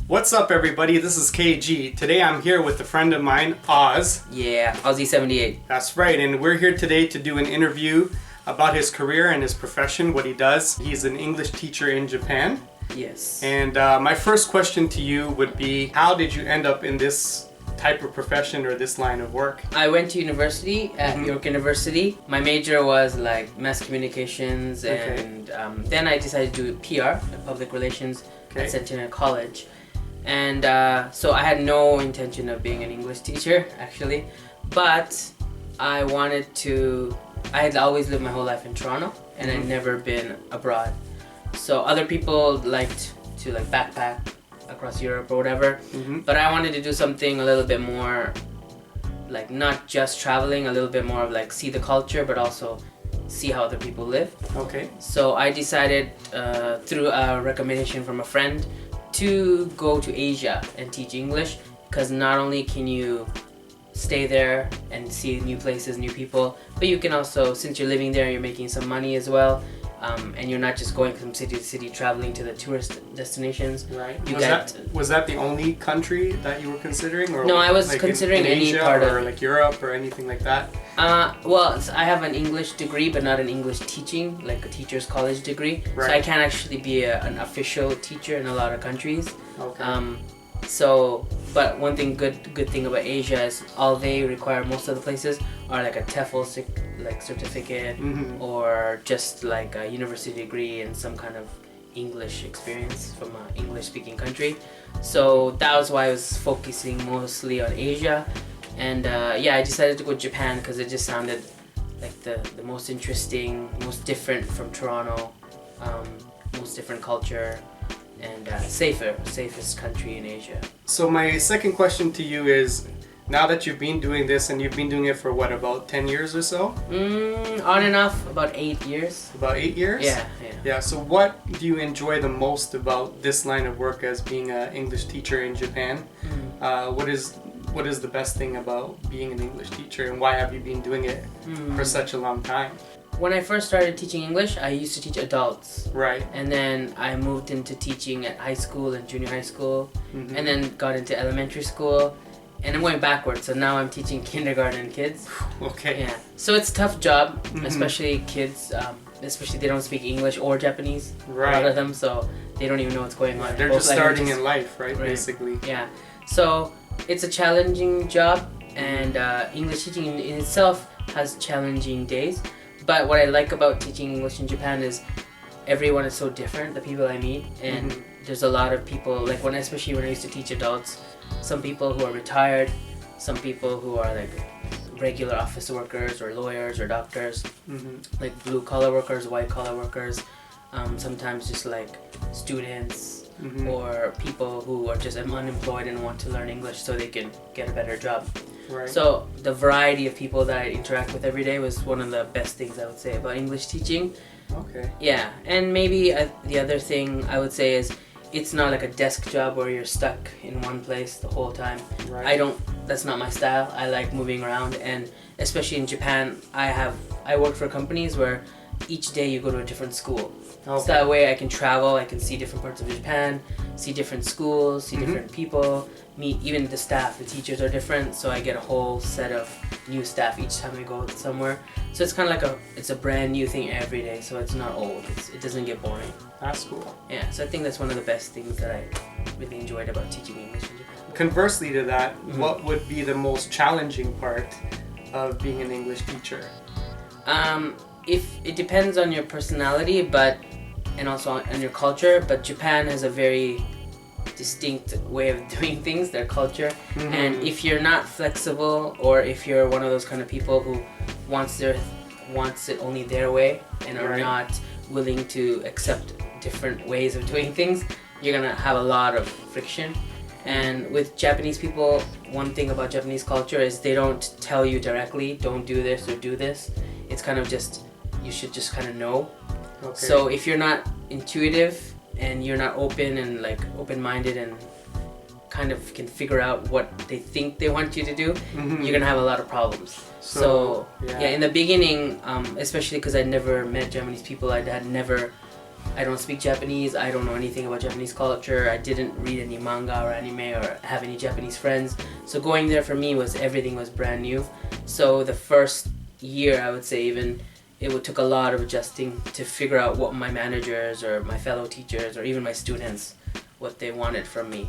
What's up, everybody? This is KG. Today I'm here with a friend of mine, Oz. Yeah, Ozzy78. That's right, and we're here today to do an interview about his career and his profession, what he does. He's an English teacher in Japan. Yes. And my first question to you would be, how did you end up in this type of profession or this line of work? I went to university at York University. My major was like mass communications, and then I decided to do PR, public relations, at Centennial College. And so I had no intention of being an English teacher, actually, but I had always lived my whole life in Toronto, and I'd never been abroad. So other people liked to backpack across Europe or whatever, but I wanted to do something a little bit more, not just traveling, a little bit more of see the culture, but also see how other people live. Okay. So I decided through a recommendation from a friend to go to Asia and teach English, because not only can you stay there and see new places, new people, but you can also, since you're living there, you're making some money as well, and you're not just going from city to city traveling to the tourist destinations. Right. Was that the only country that you were considering? Or no, I was considering in any Asia part or of Europe or anything like that? Well, I have an English degree, but not an English teaching, like a teacher's college degree. Right. So I can't actually be an official teacher in a lot of countries. Okay. But one good thing about Asia is all they require, most of the places, are like a TEFL certificate, or just like a university degree and some kind of English experience from an English-speaking country. So that was why I was focusing mostly on Asia. And I decided to go to Japan because it just sounded like the most interesting, most different from Toronto, most different culture, and safest country in Asia. So my second question to you is, now that you've been doing this, and you've been doing it for what, about 10 years or so? On and off, about 8 years. About 8 years? Yeah, so what do you enjoy the most about this line of work as being an English teacher in Japan? What is the best thing about being an English teacher, and why have you been doing it for such a long time? When I first started teaching English, I used to teach adults. Right. And then I moved into teaching at high school and junior high school, and then got into elementary school, and I'm going backwards, so now I'm teaching kindergarten kids. Okay. Yeah. So it's a tough job, especially kids, especially they don't speak English or Japanese, right. A lot of them, so they don't even know what's going on. They're just starting in life, right, basically. Yeah. So it's a challenging job, and English teaching in itself has challenging days. But what I like about teaching English in Japan is everyone is so different, the people I meet, and there's a lot of people, especially when I used to teach adults, some people who are retired, some people who are regular office workers or lawyers or doctors, like blue collar workers, white collar workers, sometimes just students, or people who are just unemployed and want to learn English so they can get a better job. Right. So the variety of people that I interact with every day was one of the best things I would say about English teaching. Okay. Yeah, and maybe the other thing I would say is it's not like a desk job where you're stuck in one place the whole time. Right. That's not my style. I like moving around, and especially in Japan, I work for companies where each day you go to a different school. Okay. So that way I can travel, I can see different parts of Japan, see different schools, see different people, meet even the staff, the teachers are different, so I get a whole set of new staff each time I go somewhere. So it's kind of it's a brand new thing every day, so it's not old, it doesn't get boring. That's cool. Yeah, so I think that's one of the best things that I really enjoyed about teaching English in Japan. Conversely to that, what would be the most challenging part of being an English teacher? If it depends on your personality, and also on your culture, but Japan has a very distinct way of doing things, their culture, and if you're not flexible, or if you're one of those kind of people who wants it only their way and are not willing to accept different ways of doing things, you're gonna have a lot of friction. And with Japanese people, one thing about Japanese culture is they don't tell you directly, don't do this or do this. It's kind of just, you should just kind of know. Okay. So if you're not intuitive and you're not open and open-minded and kind of can figure out what they think they want you to do, you're gonna have a lot of problems. So in the beginning, especially because I never met Japanese people, I had never I don't speak Japanese. I don't know anything about Japanese culture. I didn't read any manga or anime or have any Japanese friends. So going there for me was everything was brand new. So the first year, I would say even, took a lot of adjusting to figure out what my managers or my fellow teachers or even my students, what they wanted from me.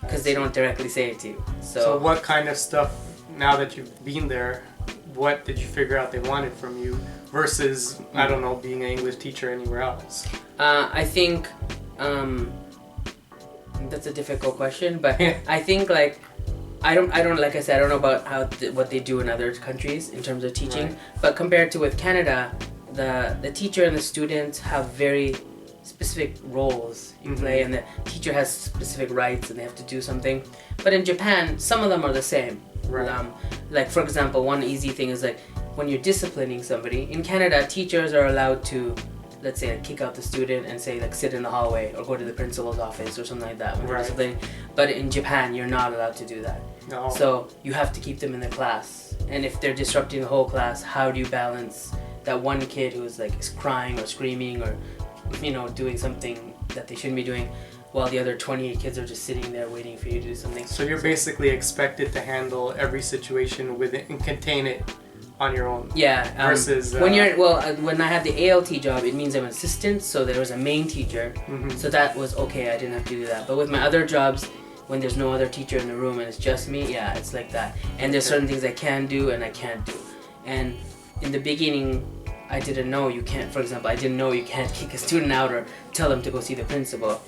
Because they don't directly say it to you. So what kind of stuff, now that you've been there, what did you figure out they wanted from you versus, I don't know, being an English teacher anywhere else? I think that's a difficult question, but I think like I don't like I said, I don't know about what they do in other countries in terms of teaching, but compared to with Canada, the teacher and the students have very specific roles you play, and the teacher has specific rights and they have to do something. But in Japan, some of them are the same. Like for example, one easy thing is like when you're disciplining somebody in Canada, teachers are allowed to, let's say, kick out the student and say like sit in the hallway or go to the principal's office or something like that when they're disciplining. But in Japan, you're not allowed to do that. No. So you have to keep them in the class, and if they're disrupting the whole class, how do you balance that one kid who's like crying or screaming or doing something that they shouldn't be doing, while the other 28 kids are just sitting there waiting for you to do something? So you're basically expected to handle every situation with it and contain it on your own. Yeah. Versus when I had the ALT job, it means I'm an assistant, so there was a main teacher. So that was okay. I didn't have to do that. But with my other jobs, when there's no other teacher in the room and it's just me, yeah, it's like that. And there's certain things I can do and I can't do. And in the beginning, I didn't know you can't, for example, I didn't know you can't kick a student out or tell them to go see the principal.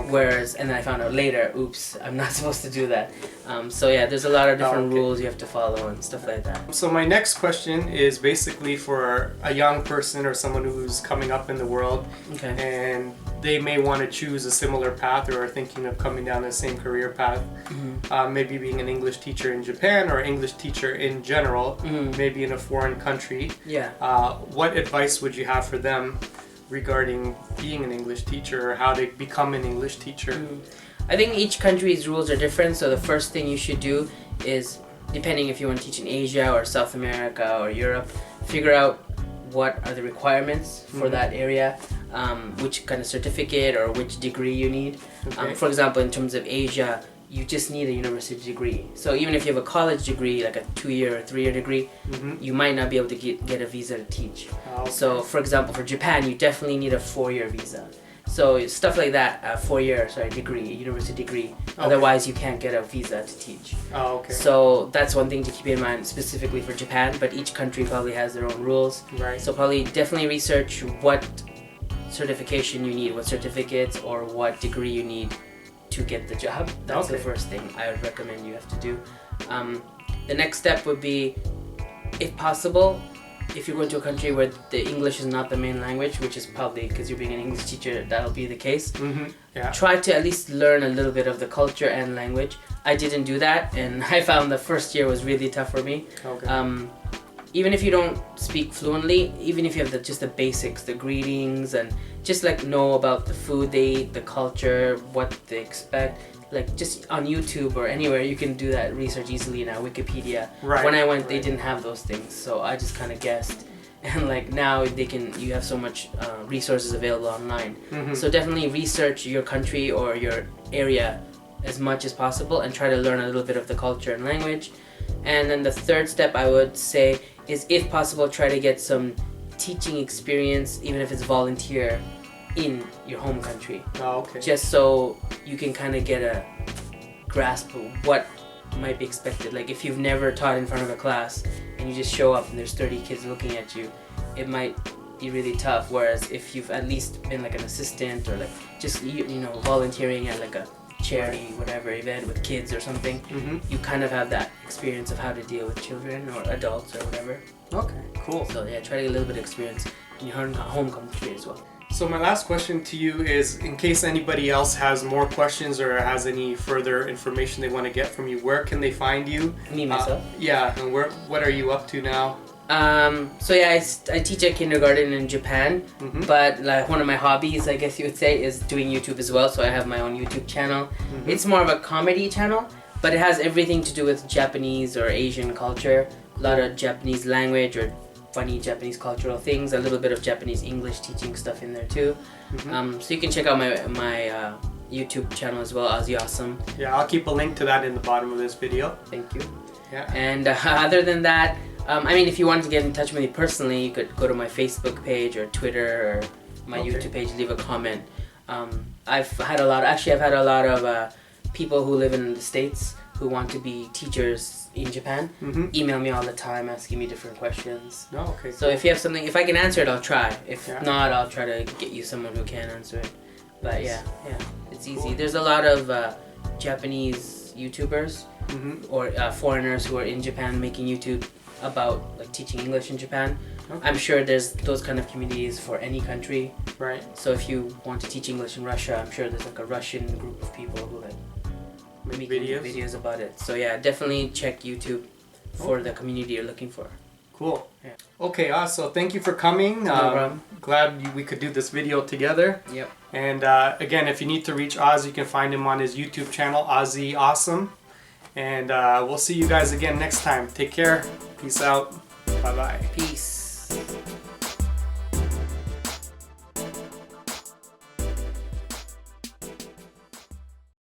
Whereas, and then I found out later, oops, I'm not supposed to do that. So yeah, there's a lot of different rules you have to follow and stuff like that. So my next question is basically for a young person or someone who's coming up in the world, and they may want to choose a similar path or are thinking of coming down the same career path, maybe being an English teacher in Japan or English teacher in general, maybe in a foreign country. What advice would you have for them regarding being an English teacher or how to become an English teacher? I think each country's rules are different, so the first thing you should do is, depending if you want to teach in Asia or South America or Europe, figure out what are the requirements for that area, which kind of certificate or which degree you need. For example, in terms of Asia, you just need a university degree. So even if you have a college degree, like a 2-year or 3-year degree, you might not be able to get a visa to teach. So for example, for Japan, you definitely need a 4-year visa. So stuff like that, a 4-year degree, a university degree. Otherwise, you can't get a visa to teach. So that's one thing to keep in mind specifically for Japan, but each country probably has their own rules. So probably definitely research what certification you need, what certificates or what degree you need to get the job. That's the first thing I would recommend you have to do. The next step would be, if possible, if you're going to a country where the English is not the main language, which is probably because you're being an English teacher, that'll be the case. Try to at least learn a little bit of the culture and language. I didn't do that, and I found the first year was really tough for me. Even if you don't speak fluently, even if you have just the basics, the greetings, and just like know about the food they eat, the culture, what they expect, like just on YouTube or anywhere you can do that research easily now, Wikipedia. When I went, they didn't have those things, so I just kind of guessed. And like now you have so much resources available online. So definitely research your country or your area as much as possible and try to learn a little bit of the culture and language. And then the third step I would say is, if possible, try to get some teaching experience, even if it's volunteer, in your home country. Just so you can kind of get a grasp of what might be expected. Like if you've never taught in front of a class and you just show up and there's 30 kids looking at you, it might be really tough. Whereas if you've at least been like an assistant or like just volunteering at like a charity, whatever event with kids or something, you kind of have that experience of how to deal with children or adults or whatever. Cool. So yeah, try to get a little bit of experience in your home country as well. So my last question to you is, in case anybody else has more questions or has any further information they want to get from you, where can they find you? Me, myself? And what are you up to now? So yeah, I teach at kindergarten in Japan, but like one of my hobbies, I guess you would say, is doing YouTube as well. So I have my own YouTube channel. It's more of a comedy channel, but it has everything to do with Japanese or Asian culture, a lot of Japanese language or funny Japanese cultural things, a little bit of Japanese English teaching stuff in there too. So you can check out my YouTube channel as well, OzzyAwesome. Yeah, I'll keep a link to that in the bottom of this video. Thank you. Yeah. And other than that, I mean, if you wanted to get in touch with me personally, you could go to my Facebook page or Twitter or my YouTube page, leave a comment. I've had a lot of people who live in the States who want to be teachers in Japan email me all the time asking me different questions. Oh, okay. So if you have something, if I can answer it, I'll try. If not, I'll try to get you someone who can answer it. But yeah, it's easy. Cool. There's a lot of Japanese YouTubers or foreigners who are in Japan making YouTube about like teaching English in Japan. Okay. I'm sure there's those kind of communities for any country. Right. So if you want to teach English in Russia, I'm sure there's like a Russian group of people who like make videos about it. So yeah, definitely check YouTube for the community you're looking for. Cool. Yeah. Okay, so thank you for coming. No problem. Glad we could do this video together. Yep. And again, if you need to reach Oz, you can find him on his YouTube channel, OzzyAwesome. And we'll see you guys again next time. Take care. Peace out. Bye-bye. Peace.